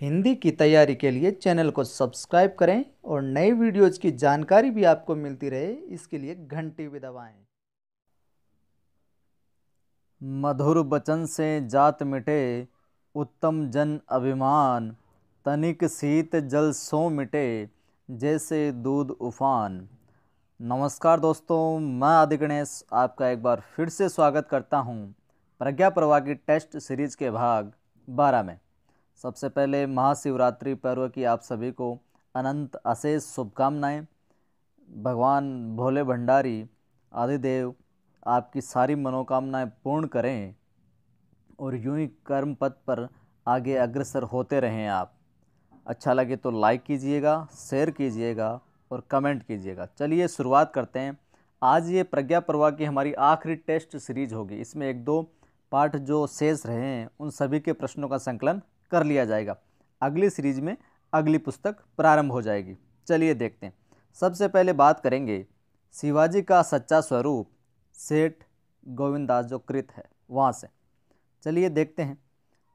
हिंदी की तैयारी के लिए चैनल को सब्सक्राइब करें और नई वीडियोज़ की जानकारी भी आपको मिलती रहे, इसके लिए घंटी भी दबाएं। मधुर बचन से जात मिटे, उत्तम जन अभिमान। तनिक शीत जल सो मिटे, जैसे दूध उफान। नमस्कार दोस्तों, मैं आदि गणेश आपका एक बार फिर से स्वागत करता हूं प्रज्ञा प्रवाह की टेस्ट सीरीज के भाग 12 में। सबसे पहले महाशिवरात्रि पर्व की आप सभी को अनंत अशेष शुभकामनाएं। भगवान भोले भंडारी आदिदेव आपकी सारी मनोकामनाएं पूर्ण करें और यूं ही कर्म पथ पर आगे अग्रसर होते रहें। आप अच्छा लगे तो लाइक कीजिएगा, शेयर कीजिएगा और कमेंट कीजिएगा। चलिए शुरुआत करते हैं। आज ये प्रज्ञा प्रवाह की हमारी आखिरी टेस्ट सीरीज होगी। इसमें एक दो पाठ जो शेष रहे हैं उन सभी के प्रश्नों का संकलन कर लिया जाएगा। अगली सीरीज में अगली पुस्तक प्रारंभ हो जाएगी। चलिए देखते हैं। सबसे पहले बात करेंगे शिवाजी का सच्चा स्वरूप, सेठ गोविंददास जो कृत है वहाँ से। चलिए देखते हैं।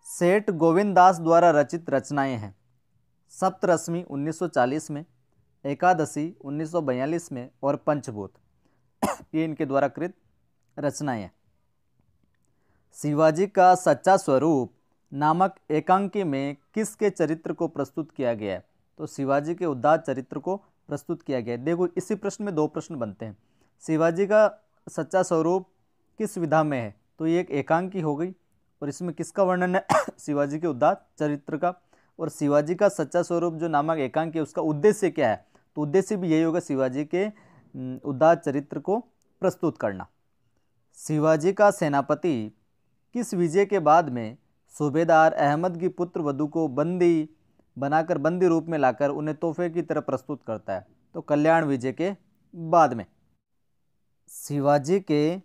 सेठ गोविंददास द्वारा रचित रचनाएं हैं। सप्तरश्मि 1940 में, एकादशी 1942 में और पंचभूत ये इनके द्वारा कृत रचनाएं हैं। शिवाजी का सच्चा स्वरूप नामक एकांकी में किसके चरित्र को प्रस्तुत किया गया है? तो शिवाजी के उदात्त चरित्र को प्रस्तुत किया गया है। देखो, इसी प्रश्न में दो प्रश्न बनते हैं। शिवाजी का सच्चा स्वरूप किस विधा में है? तो ये एक एकांकी हो गई और इसमें किसका वर्णन है? शिवाजी के उदात्त चरित्र का। और शिवाजी का सच्चा स्वरूप जो नामक एकांकी है उसका उद्देश्य क्या है? तो उद्देश्य भी यही होगा, शिवाजी के उदात्त चरित्र को प्रस्तुत करना। शिवाजी का सेनापति किस विजय के बाद में सूबेदार अहमद की पुत्र वधू को बंदी बनाकर बंदी रूप में लाकर उन्हें तोहफे की तरह प्रस्तुत करता है? तो कल्याण विजय के बाद में। शिवाजी के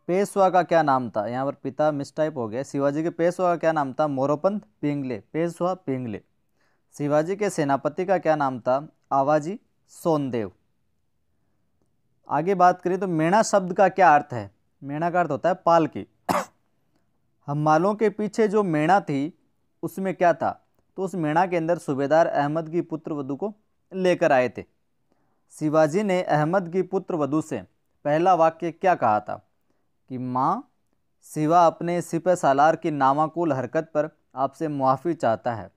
पेशवा का क्या नाम था? यहाँ पर पिता मिसटाइप हो गया। शिवाजी के पेशवा का क्या नाम था? मोरोपंत पिंगले, पेशवा पिंगले। शिवाजी के सेनापति का क्या नाम था? आवाजी सोनदेव। आगे बात करें तो मेणा शब्द का क्या अर्थ है? मेणा का अर्थ होता है पालकी। हम्मालों के पीछे जो मेणा थी उसमें क्या था? तो उस मेणा के अंदर सूबेदार अहमद की पुत्र वधू को लेकर आए थे। शिवाजी ने अहमद की पुत्र वधू से पहला वाक्य क्या कहा था? कि माँ, शिवा अपने सिपह सालार की नामाकुल हरकत पर आपसे मुआफ़ी चाहता है।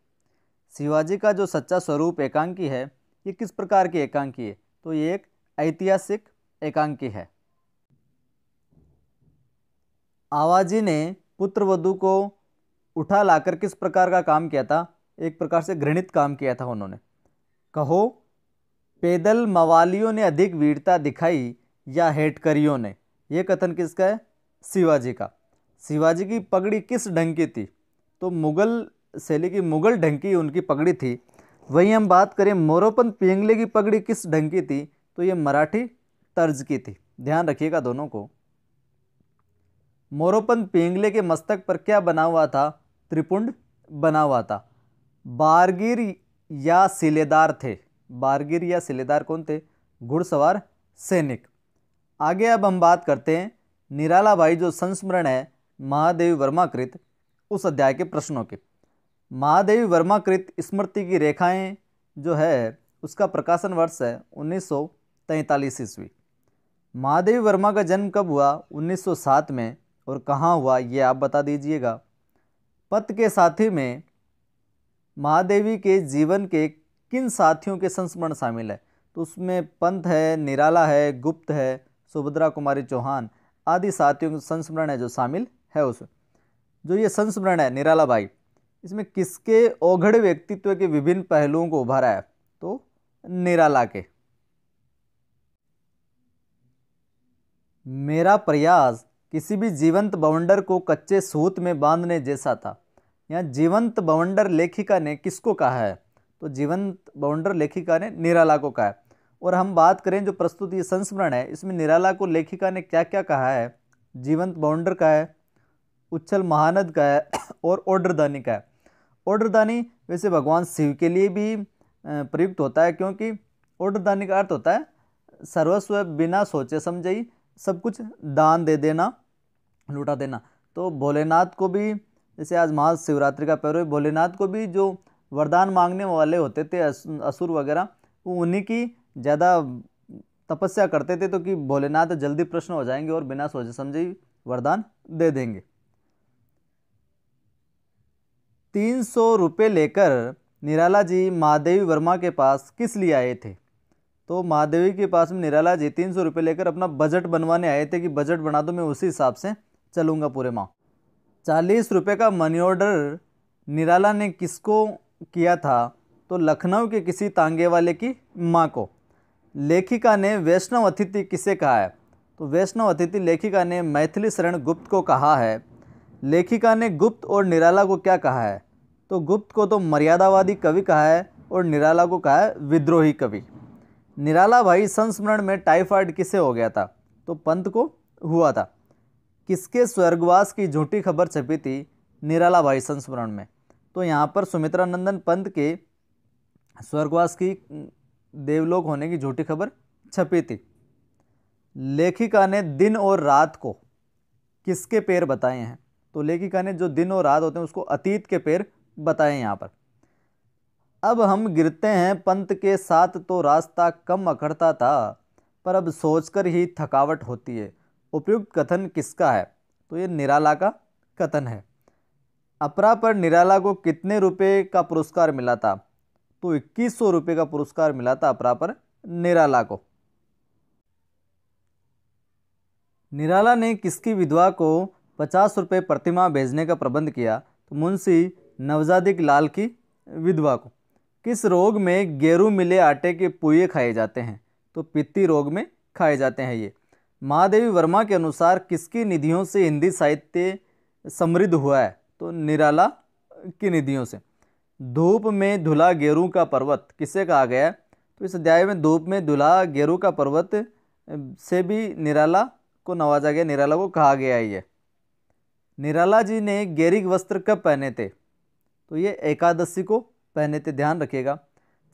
शिवाजी का जो सच्चा स्वरूप एकांकी है ये किस प्रकार की एकांकी है? तो ये एक ऐतिहासिक एकांकी है। आवाजी ने पुत्र वधू को उठा लाकर किस प्रकार का काम किया था? एक प्रकार से घृणित काम किया था उन्होंने। कहो, पैदल मवालियों ने अधिक वीरता दिखाई या हेटकरियों ने? यह कथन किसका है? शिवाजी का। शिवाजी की पगड़ी किस ढंग की थी? तो मुगल शैली की, मुगल ढंग की उनकी पगड़ी थी। वहीं हम बात करें मोरोपंत पिंगले की पगड़ी किस ढंग की थी? तो ये मराठी तर्ज की थी। ध्यान रखिएगा दोनों को। मोरोपंत पिंगले के मस्तक पर क्या बना हुआ था? त्रिपुंड बना हुआ था। बारगीर या सिलेदार थे? बारगीर या सिलेदार कौन थे? घुड़सवार सैनिक। आगे अब हम बात करते हैं निराला भाई जो संस्मरण है महादेवी वर्माकृत उस अध्याय के प्रश्नों के। महादेवी वर्माकृत स्मृति की रेखाएं जो है उसका प्रकाशन वर्ष है 1943 ईस्वी। महादेवी वर्मा का जन्म कब हुआ? 1907 में। और कहाँ हुआ ये आप बता दीजिएगा। पथ के साथी में महादेवी के जीवन के किन साथियों के संस्मरण शामिल है? तो उसमें पंत है, निराला है, गुप्त है, सुभद्रा कुमारी चौहान आदि साथियों के संस्मरण है जो शामिल है। उसमें जो ये संस्मरण है निराला भाई, इसमें किसके औघड़ व्यक्तित्व के विभिन्न पहलुओं को उभारा है? तो निराला के। मेरा प्रयास किसी भी जीवंत बवंडर को कच्चे सूत में बांधने जैसा था। यहाँ जीवंत बवंडर लेखिका ने किसको कहा है? तो जीवंत बवंडर लेखिका ने निराला को कहा है। और हम बात करें जो प्रस्तुत ये संस्मरण है इसमें निराला को लेखिका ने क्या क्या कहा है? जीवंत बवंडर का है, उच्छल महानद का है और ओड्रदानी का है। ओड्रदानी वैसे भगवान शिव के लिए भी प्रयुक्त होता है, क्योंकि ओड्रदानी का अर्थ होता है सर्वस्व बिना सोचे समझे ही सब कुछ दान दे देना, लुटा देना। तो भोलेनाथ को भी जैसे आज महाशिवरात्रि का पर्व है, भोलेनाथ को भी जो वरदान मांगने वाले होते थे असुर वगैरह, वो उन्हीं की ज़्यादा तपस्या करते थे, तो कि भोलेनाथ जल्दी प्रश्न हो जाएंगे और बिना सोचे समझे ही वरदान दे देंगे। 300 रुपये लेकर निराला जी महादेवी वर्मा के पास किस लिए आए थे? तो महादेवी के पास में निराला जी 300 रुपये लेकर अपना बजट बनवाने आए थे कि बजट बना दो, मैं उसी हिसाब से चलूँगा पूरे माह। 40 रुपये का मनी ऑर्डर निराला ने किसको किया था? तो लखनऊ के किसी तांगे वाले की माँ को। लेखिका ने वैष्णव अतिथि किसे कहा है? तो वैष्णव अतिथि लेखिका ने मैथिली शरण गुप्त को कहा है। लेखिका ने गुप्त और निराला को क्या कहा है? तो गुप्त को तो मर्यादावादी कवि कहा है और निराला को कहा है विद्रोही कवि। निराला भाई संस्मरण में टाइफाइड किसे हो गया था? तो पंत को हुआ था। किसके स्वर्गवास की झूठी खबर छपी थी निराला भाई संस्मरण में? तो यहाँ पर सुमित्रा नंदन पंत के स्वर्गवास की देवलोक होने की झूठी खबर छपी थी। लेखिका ने दिन और रात को किसके पैर बताए हैं? तो लेखिका ने जो दिन और रात होते हैं उसको अतीत के पैर बताए यहाँ पर। अब हम गिरते हैं पंत के साथ तो रास्ता कम अखड़ता था, पर अब सोचकर ही थकावट होती है। उपयुक्त कथन किसका है? तो ये निराला का कथन है। अपरा पर निराला को कितने रुपए का पुरस्कार मिला था? तो 2100 रुपये का पुरस्कार मिला था अपरा पर निराला को। निराला ने किसकी विधवा को 50 रुपये प्रतिमाह भेजने का प्रबंध किया? तो मुंशी नवजादिक लाल की विधवा को। किस रोग में गेरू मिले आटे के पुए खाए जाते हैं? तो पित्ती रोग में खाए जाते हैं ये। महादेवी वर्मा के अनुसार किसकी निधियों से हिंदी साहित्य समृद्ध हुआ है? तो निराला की निधियों से। धूप में धुला गेरू का पर्वत किसे कहा गया है? तो इस अध्याय में धूप में धुला गेरू का पर्वत से भी निराला को नवाजा गया, निराला को कहा गया है ये। निराला जी ने गेरिक वस्त्र कब पहने थे? तो ये एकादशी को पहने थे, ध्यान रखिएगा।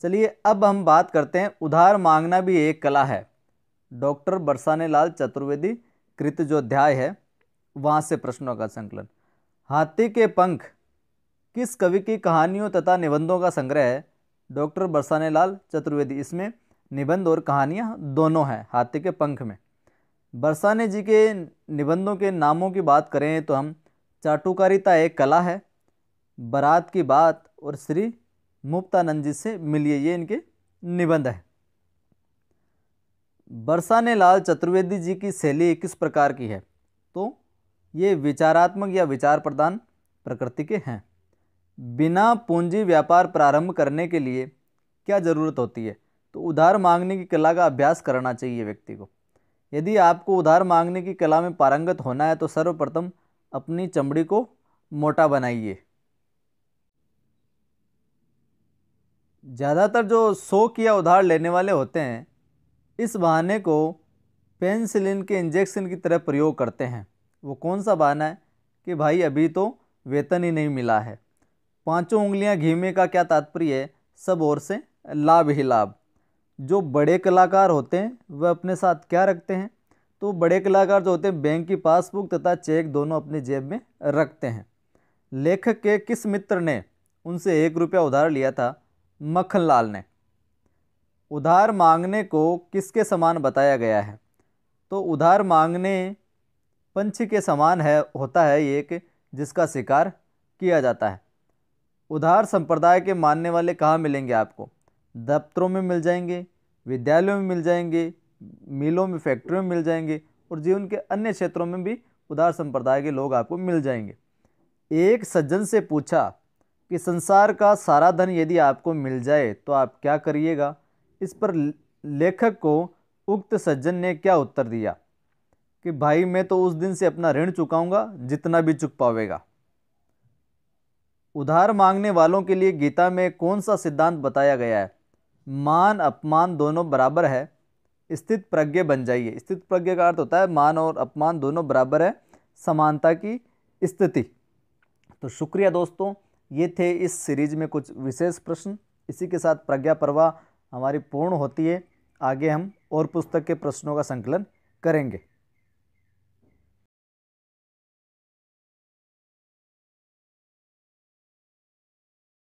चलिए अब हम बात करते हैं उधार मांगना भी एक कला है। डॉक्टर बरसाने लाल चतुर्वेदी कृत जो अध्याय है वहाँ से प्रश्नों का संकलन। हाथी के पंख किस कवि की कहानियों तथा निबंधों का संग्रह है? डॉक्टर बरसाने लाल चतुर्वेदी। इसमें निबंध और कहानियाँ दोनों हैं हाथी के पंख में। बरसाने जी के निबंधों के नामों की बात करें तो हम चाटुकारिता एक कला है, बारात की बात और श्री मुक्तानंद जी से मिलिए, ये इनके निबंध है। बरसाने लाल चतुर्वेदी जी की शैली किस प्रकार की है? तो ये विचारात्मक या विचार प्रधान प्रकृति के हैं। बिना पूंजी व्यापार प्रारंभ करने के लिए क्या ज़रूरत होती है? तो उधार मांगने की कला का अभ्यास करना चाहिए व्यक्ति को। यदि आपको उधार मांगने की कला में पारंगत होना है तो सर्वप्रथम अपनी चमड़ी को मोटा बनाइए। ज़्यादातर जो शौक या उधार लेने वाले होते हैं इस बहाने को पेनिसिलिन के इंजेक्शन की तरह प्रयोग करते हैं। वो कौन सा बहाना है? कि भाई अभी तो वेतन ही नहीं मिला है। 5 उंगलियां घी में का क्या तात्पर्य है? सब ओर से लाभ ही लाभ। जो बड़े कलाकार होते हैं वह अपने साथ क्या रखते हैं? तो बड़े कलाकार जो होते हैं बैंक की पासबुक तथा चेक दोनों अपनी जेब में रखते हैं। लेखक के किस मित्र ने उनसे 1 रुपया उधार लिया था? मक्खनलाल ने। उधार मांगने को किसके समान बताया गया है? तो उधार मांगने पंछी के समान है, होता है एक जिसका शिकार किया जाता है। उधार संप्रदाय के मानने वाले कहाँ मिलेंगे आपको? दफ्तरों में मिल जाएंगे, विद्यालयों में मिल जाएंगे, मिलों में, फैक्ट्रियों में मिल जाएंगे और जीवन के अन्य क्षेत्रों में भी उधार संप्रदाय के लोग आपको मिल जाएंगे। एक सज्जन से पूछा कि संसार का सारा धन यदि आपको मिल जाए तो आप क्या करिएगा? इस पर लेखक को उक्त सज्जन ने क्या उत्तर दिया? कि भाई मैं तो उस दिन से अपना ऋण चुकाऊंगा जितना भी चुक पावेगा। उधार मांगने वालों के लिए गीता में कौन सा सिद्धांत बताया गया है? मान अपमान दोनों बराबर है, स्थित प्रज्ञ बन जाइए। स्थित प्रज्ञ का अर्थ होता है मान और अपमान दोनों बराबर है, समानता की स्थिति। तो शुक्रिया दोस्तों, ये थे इस सीरीज में कुछ विशेष प्रश्न। इसी के साथ प्रज्ञा प्रवाह हमारी पूर्ण होती है। आगे हम और पुस्तक के प्रश्नों का संकलन करेंगे।